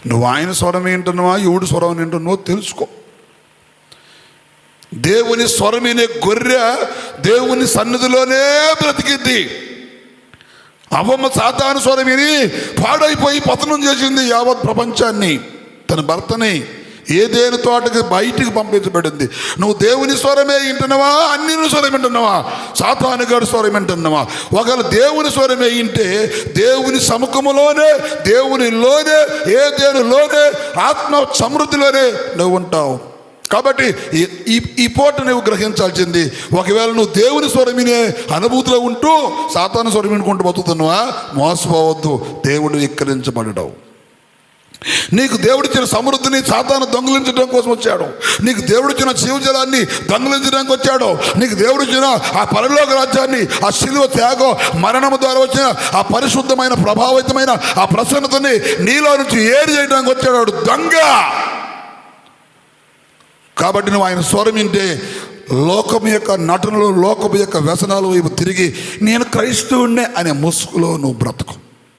నువ్వు ఆయన స్వరం ఏంటున్నావా, ఎవడు స్వరం ఏంటున్నావో తెలుసుకో. దేవుని స్వరమనే గొర్రె దేవుని సన్నిధిలోనే బ్రతికింది. అవ్వమ్మ సాతాను స్వరం విని పాడైపోయి పతనం చేసింది యావత్ ప్రపంచాన్ని. తన భర్తని ఏదేని తోటకి బయటికి పంపించబడింది. నువ్వు దేవుని స్వరమే వింటున్నావా, అన్ని స్వరం వింటున్నావా, సాతాను గారి స్వరం వింటున్నావా? ఒకవేళ దేవుని స్వరమే వింటే దేవుని సముఖములోనే, దేవునిలోనే, ఏదేనిలోనే, ఆత్మ సమృద్ధిలోనే నువ్వు ఉంటావు. కాబట్టి ఈ పూట నువ్వు గ్రహించాల్సింది, ఒకవేళ నువ్వు దేవుని స్వరం వినే అనుభూతిలో ఉంటూ సాతాను స్వరం వినుకుంటూ బతుకుతున్నావా, మోసపోవద్దు. దేవుడు విక్కరించబడవు. నీకు దేవుడిచ్చిన సమృద్ధిని సాతాను దొంగిలించడం కోసం వచ్చాడు. నీకు దేవుడిచ్చిన జీవజలాన్ని దొంగిలించడానికి వచ్చాడు. నీకు దేవుడిచ్చిన ఆ పరలోక రాజ్యాన్ని, ఆ శిలువ త్యాగం, మరణము ద్వారా వచ్చిన ఆ పరిశుద్ధమైన ప్రభావితమైన ఆ ప్రసన్నతని నీలో నుంచి ఏరి చేయడానికి వచ్చాడు దొంగ. కాబట్టి నువ్వు ఆయన స్వరం వింటే లోకం యొక్క నటనలు, లోకం యొక్క వ్యసనాలు వైపు తిరిగి నేను క్రైస్తవుడినే అనే ముసుగులో నువ్వు బ్రతుకు.